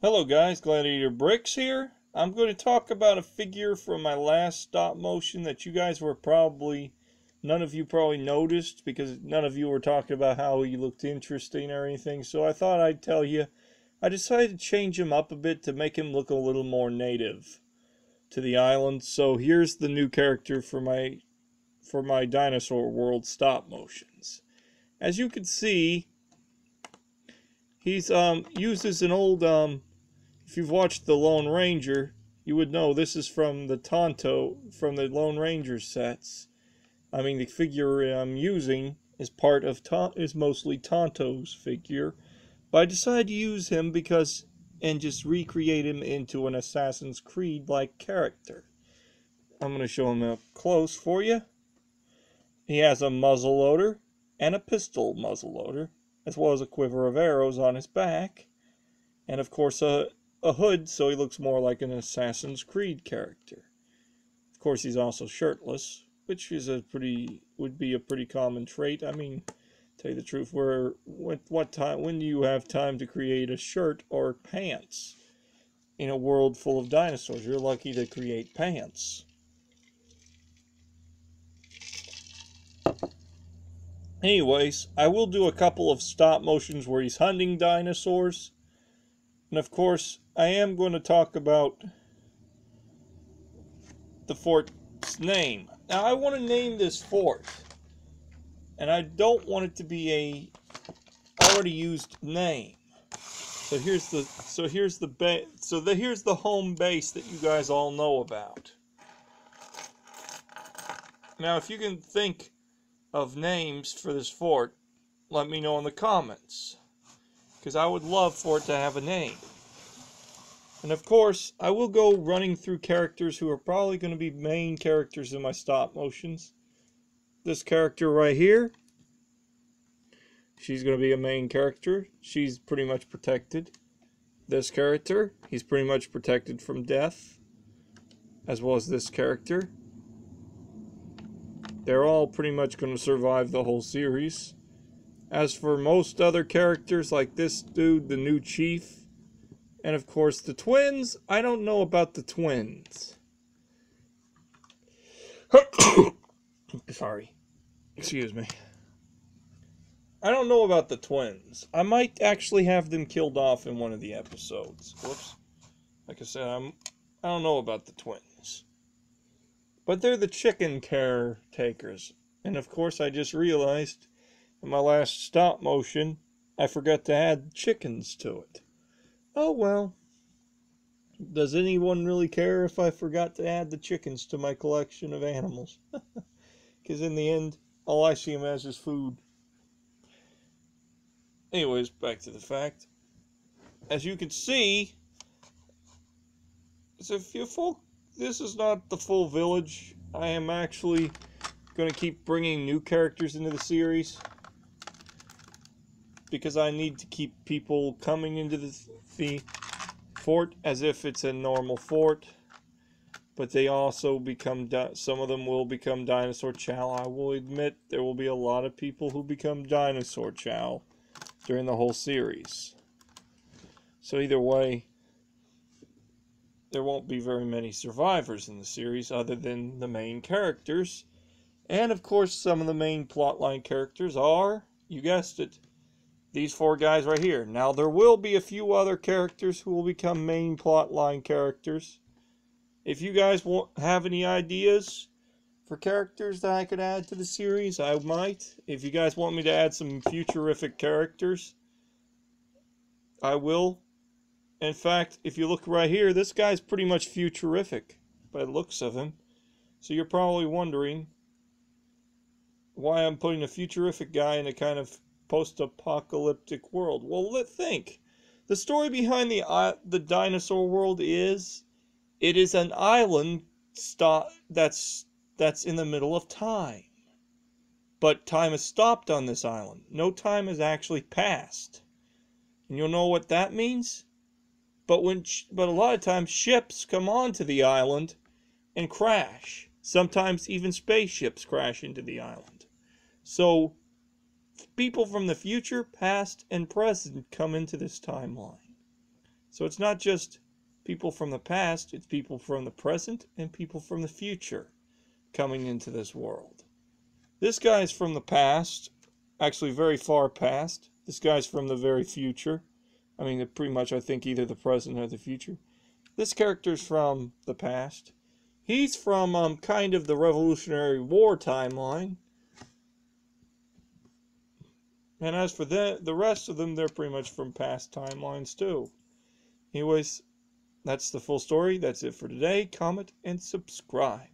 Hello guys, Gladiator Bricks here. I'm going to talk about a figure from my last stop motion that you guys were none of you probably noticed because none of you were talking about how he looked interesting or anything. So I thought I'd tell you, I decided to change him up a bit to make him look a little more native to the island. So here's the new character for my Dinosaur World stop motions. As you can see, he's uses an old if you've watched The Lone Ranger, you would know this is from the Lone Ranger sets. I mean, the figure I'm using is mostly Tonto's figure, but I decided to use him and just recreate him into an Assassin's Creed-like character. I'm going to show him up close for you. He has a muzzle loader and a pistol muzzle loader, as well as a quiver of arrows on his back, and of course a hood, so he looks more like an Assassin's Creed character. Of course, he's also shirtless, which is would be a pretty common trait. I mean, tell you the truth, when do you have time to create a shirt or pants in a world full of dinosaurs? You're lucky to create pants. Anyways, I will do a couple of stop motions where he's hunting dinosaurs. And of course, I am going to talk about the fort's name. Now, I want to name this fort, and I don't want it to be a already used name. So here's the home base that you guys all know about. Now, if you can think of names for this fort, let me know in the comments, because I would love for it to have a name. And of course, I will go running through characters who are probably going to be main characters in my stop motions. This character right here, she's going to be a main character. She's pretty much protected. This character, he's pretty much protected from death, as well as this character. They're all pretty much going to survive the whole series. As for most other characters, like this dude, the new chief, and of course the twins, I don't know about the twins. Sorry. Excuse me. I don't know about the twins. I might actually have them killed off in one of the episodes. Whoops. Like I said, I don't know about the twins. But they're the chicken caretakers. And of course I just realized in my last stop motion, I forgot to add chickens to it. Oh well. Does anyone really care if I forgot to add the chickens to my collection of animals? Because in the end, all I see them as is food. Anyways, back to the fact. As you can see, this is not the full village. I am actually going to keep bringing new characters into the series, because I need to keep people coming into the fort as if it's a normal fort, but they also some of them will become dinosaur chow. I will admit there will be a lot of people who become dinosaur chow during the whole series. So either way, there won't be very many survivors in the series other than the main characters. And of course, some of the main plotline characters are, you guessed it, these four guys right here. Now, there will be a few other characters who will become main plotline characters. If you guys have any ideas for characters that I could add to the series, I might. If you guys want me to add some futurific characters, I will. In fact, if you look right here, this guy's pretty much futurific by the looks of him. So you're probably wondering why I'm putting a futurific guy in a kind of post-apocalyptic world. Well, think. The story behind the dinosaur world is it is an island that's in the middle of time. But time has stopped on this island. No time has actually passed. And you'll know what that means? But a lot of times ships come onto the island and crash. Sometimes even spaceships crash into the island. So people from the future, past, and present come into this timeline. So it's not just people from the past, it's people from the present and people from the future coming into this world. This guy's from the past, actually very far past. This guy's from the very future. I mean, pretty much I think either the present or the future. This character's from the past. He's from kind of the Revolutionary War timeline. And as for the rest of them, they're pretty much from past timelines too. Anyways, that's the full story. That's it for today. Comment and subscribe.